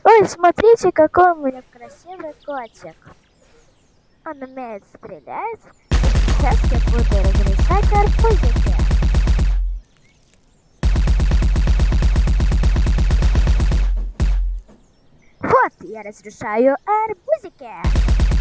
Ой, смотрите, какой у меня красивый котик. Он умеет стрелять. Сейчас я буду разрешать арбузики. Вот, я разрешаю арбузики.